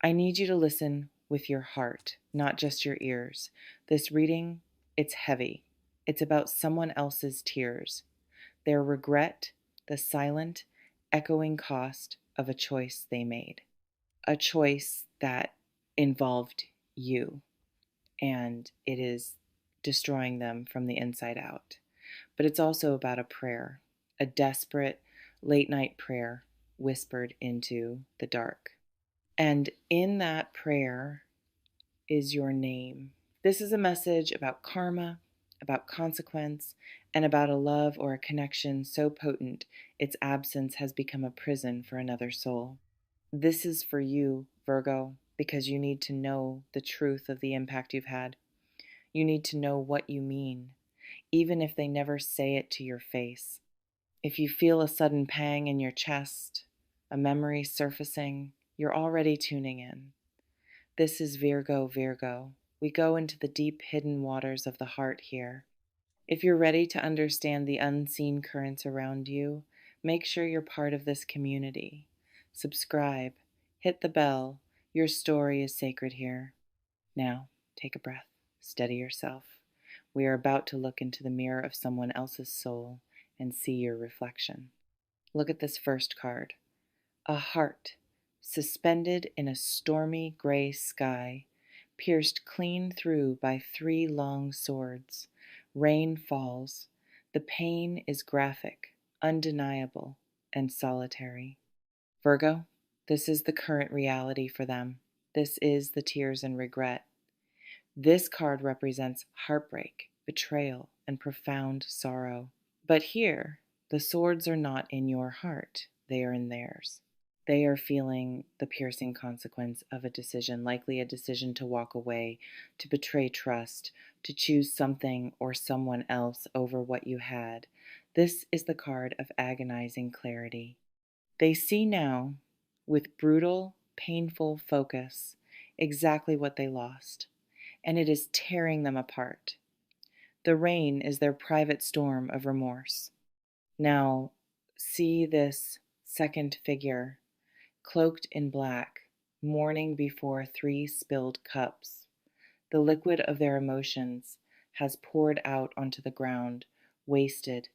I need you to listen with your heart, not just your ears. This reading, it's heavy. It's about someone else's tears, their regret, the silent, echoing cost of a choice they made, a choice that involved you, and it is destroying them from the inside out. But it's also about a prayer, a desperate late night prayer whispered into the dark. And in that prayer is your name. This is a message about karma, about consequence, and about a love or a connection so potent its absence has become a prison for another soul. This is for you, Virgo, because you need to know the truth of the impact you've had. You need to know what you mean, even if they never say it to your face. If you feel a sudden pang in your chest, a memory surfacing, you're already tuning in. This is Virgo, Virgo. We go into the deep hidden waters of the heart here. If you're ready to understand the unseen currents around you, make sure you're part of this community. Subscribe, hit the bell. Your story is sacred here. Now, take a breath, steady yourself. We are about to look into the mirror of someone else's soul and see your reflection. Look at this first card. A heart, suspended in a stormy gray sky, pierced clean through by 3 long swords. Rain falls. The pain is graphic, undeniable, and solitary. Virgo, this is the current reality for them. This is the tears and regret. This card represents heartbreak, betrayal, and profound sorrow. But here, the swords are not in your heart, they are in theirs. They are feeling the piercing consequence of a decision, likely a decision to walk away, to betray trust, to choose something or someone else over what you had. This is the card of agonizing clarity. They see now, with brutal, painful focus, exactly what they lost, and it is tearing them apart. The rain is their private storm of remorse. Now, see this second figure, cloaked in black, mourning before 3 spilled cups. The liquid of their emotions has poured out onto the ground, wasted.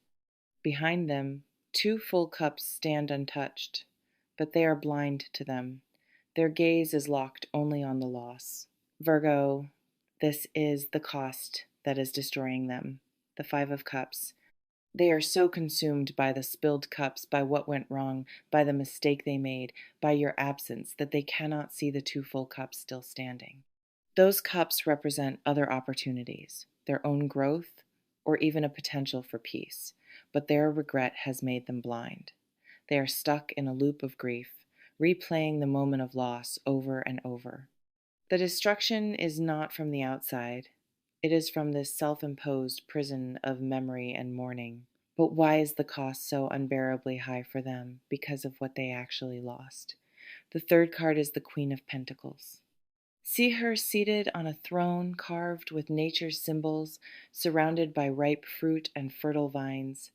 Behind them, 2 full cups stand untouched, but they are blind to them. Their gaze is locked only on the loss. Virgo, this is the cost that is destroying them. The 5 of Cups. They are so consumed by the spilled cups, by what went wrong, by the mistake they made, by your absence, that they cannot see the 2 full cups still standing. Those cups represent other opportunities, their own growth, or even a potential for peace, but their regret has made them blind. They are stuck in a loop of grief, replaying the moment of loss over and over. The destruction is not from the outside. It is from this self-imposed prison of memory and mourning. But why is the cost so unbearably high for them? Because of what they actually lost. The third card is the Queen of Pentacles. See her seated on a throne carved with nature's symbols, surrounded by ripe fruit and fertile vines.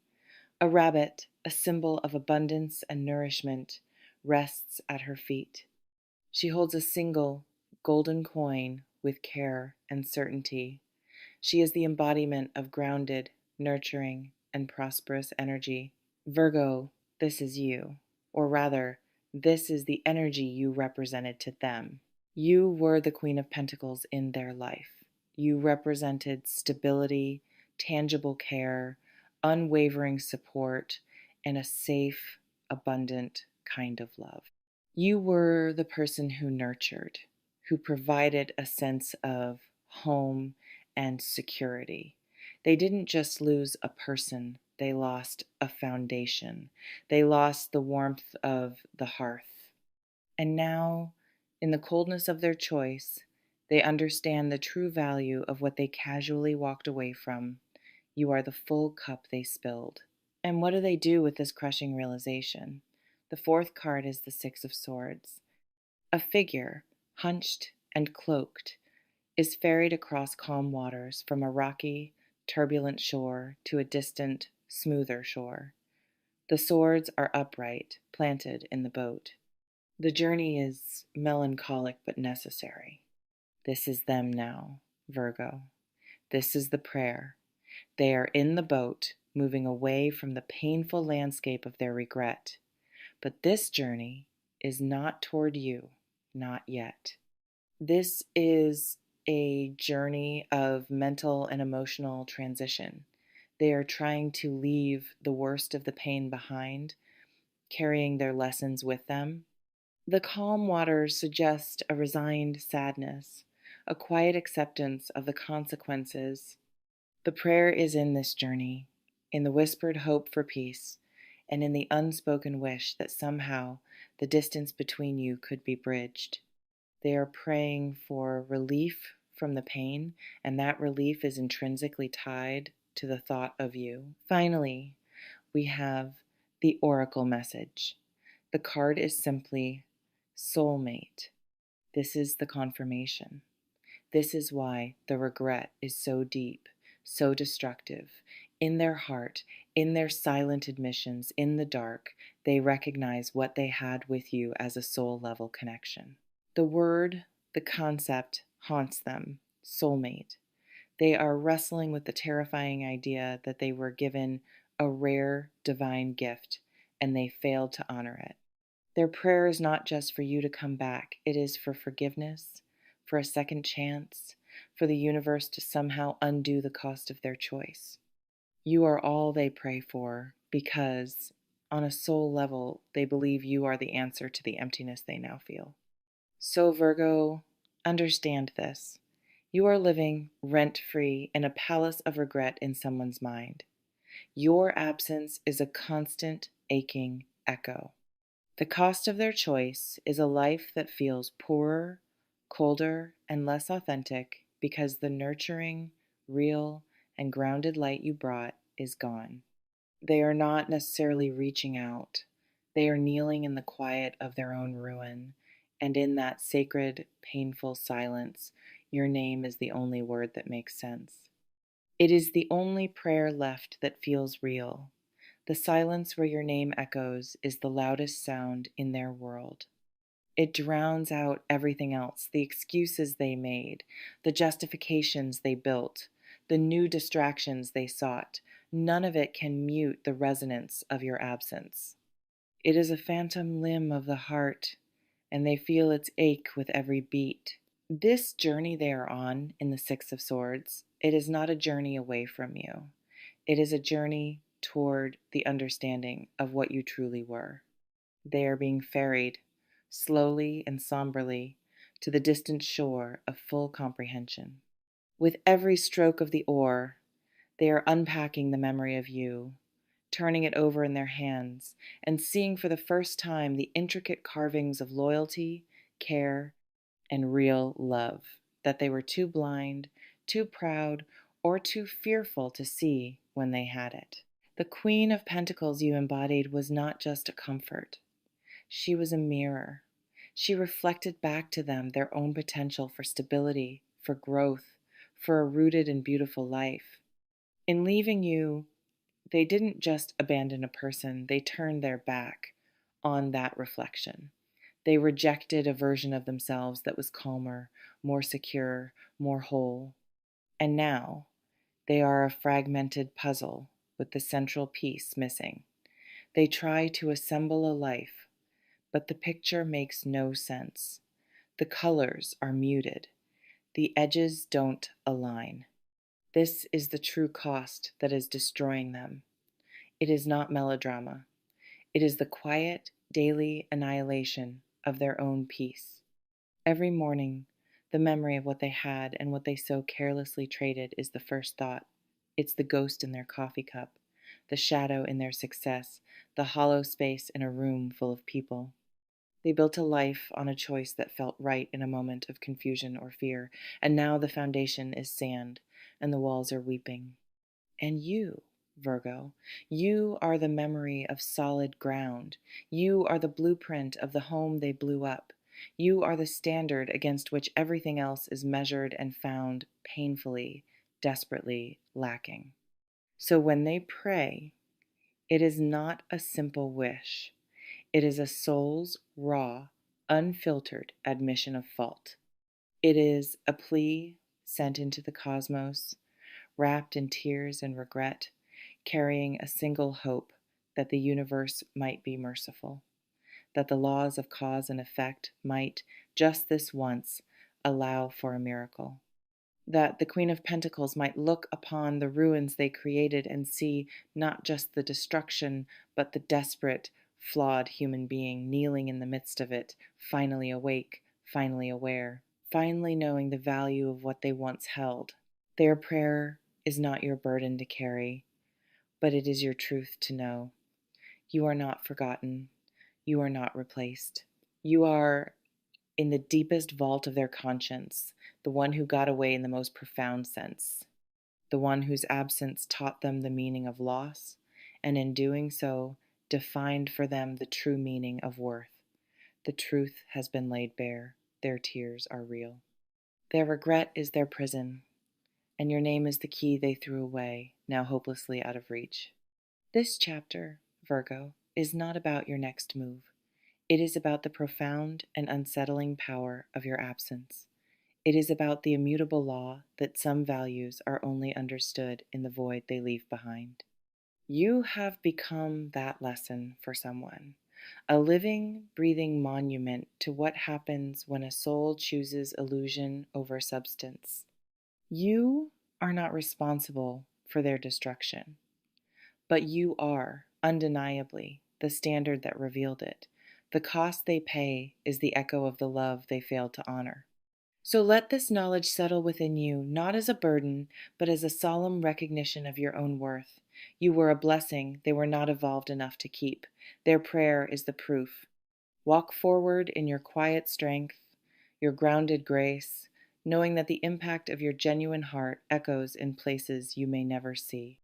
A rabbit, a symbol of abundance and nourishment, rests at her feet. She holds a single golden coin with care and certainty. She is the embodiment of grounded, nurturing, and prosperous energy. Virgo, this is you. Or rather, this is the energy you represented to them. You were the Queen of Pentacles in their life. You represented stability, tangible care, unwavering support, and a safe, abundant kind of love. You were the person who nurtured, who provided a sense of home and security. They didn't just lose a person, they lost a foundation. They lost the warmth of the hearth. And now, in the coldness of their choice, they understand the true value of what they casually walked away from. You are the full cup they spilled. And what do they do with this crushing realization? The 4th card is the 6 of Swords. A figure, hunched and cloaked, is ferried across calm waters from a rocky, turbulent shore to a distant, smoother shore. The swords are upright, planted in the boat. The journey is melancholic but necessary. This is them now, Virgo. This is the prayer. They are in the boat, moving away from the painful landscape of their regret. But this journey is not toward you, not yet. This is a journey of mental and emotional transition. They are trying to leave the worst of the pain behind, carrying their lessons with them. The calm waters suggest a resigned sadness, a quiet acceptance of the consequences. The prayer is in this journey, in the whispered hope for peace, and in the unspoken wish that somehow the distance between you could be bridged. They are praying for relief from the pain, and that relief is intrinsically tied to the thought of you. Finally, we have the oracle message. The card is simply soulmate. This is the confirmation. This is why the regret is so deep, so destructive. In their heart, in their silent admissions, in the dark, they recognize what they had with you as a soul level connection. The word, the concept, haunts them, soulmate. They are wrestling with the terrifying idea that they were given a rare divine gift and they failed to honor it. Their prayer is not just for you to come back, it is for forgiveness, for a second chance, for the universe to somehow undo the cost of their choice. You are all they pray for because, on a soul level, they believe you are the answer to the emptiness they now feel. So, Virgo, understand this. You are living rent-free in a palace of regret in someone's mind. Your absence is a constant, aching echo. The cost of their choice is a life that feels poorer, colder, and less authentic because the nurturing, real, and grounded light you brought is gone. They are not necessarily reaching out. They are kneeling in the quiet of their own ruin, and in that sacred, painful silence, your name is the only word that makes sense. It is the only prayer left that feels real. The silence where your name echoes is the loudest sound in their world. It drowns out everything else, the excuses they made, the justifications they built, the new distractions they sought. None of it can mute the resonance of your absence. It is a phantom limb of the heart, and they feel its ache with every beat. This journey they are on in the Six of Swords, it is not a journey away from you. It is a journey toward the understanding of what you truly were. They are being ferried, slowly and somberly, to the distant shore of full comprehension. With every stroke of the oar, they are unpacking the memory of you, turning it over in their hands, and seeing for the first time the intricate carvings of loyalty, care, and real love that they were too blind, too proud, or too fearful to see when they had it. The Queen of Pentacles you embodied was not just a comfort. She was a mirror. She reflected back to them their own potential for stability, for growth, for a rooted and beautiful life. In leaving you, they didn't just abandon a person, they turned their back on that reflection. They rejected a version of themselves that was calmer, more secure, more whole. And now, they are a fragmented puzzle with the central piece missing. They try to assemble a life, but the picture makes no sense. The colors are muted. The edges don't align. This is the true cost that is destroying them. It is not melodrama. It is the quiet, daily annihilation of their own peace. Every morning, the memory of what they had and what they so carelessly traded is the first thought. It's the ghost in their coffee cup, the shadow in their success, the hollow space in a room full of people. They built a life on a choice that felt right in a moment of confusion or fear, and now the foundation is sand, and the walls are weeping. And you, Virgo, you are the memory of solid ground. You are the blueprint of the home they blew up. You are the standard against which everything else is measured and found painfully, desperately lacking. So when they pray, it is not a simple wish. It is a soul's raw, unfiltered admission of fault. It is a plea sent into the cosmos, wrapped in tears and regret, carrying a single hope that the universe might be merciful, that the laws of cause and effect might, just this once, allow for a miracle, that the Queen of Pentacles might look upon the ruins they created and see not just the destruction, but the desperate, flawed human being kneeling in the midst of it, finally awake, finally aware, finally knowing the value of what they once held. Their prayer is not your burden to carry, but it is your truth to know. You are not forgotten. You are not replaced. You are in the deepest vault of their conscience, the one who got away in the most profound sense, the one whose absence taught them the meaning of loss, and in doing so, defined for them the true meaning of worth. The truth has been laid bare. Their tears are real. Their regret is their prison, and your name is the key they threw away, now hopelessly out of reach. This chapter, Virgo, is not about your next move. It is about the profound and unsettling power of your absence. It is about the immutable law that some values are only understood in the void they leave behind. You have become that lesson for someone, a living, breathing monument to what happens when a soul chooses illusion over substance. You are not responsible for their destruction, but you are, undeniably, the standard that revealed it. The cost they pay is the echo of the love they failed to honor. So let this knowledge settle within you, not as a burden, but as a solemn recognition of your own worth. You were a blessing they were not evolved enough to keep. Their prayer is the proof. Walk forward in your quiet strength, your grounded grace, knowing that the impact of your genuine heart echoes in places you may never see.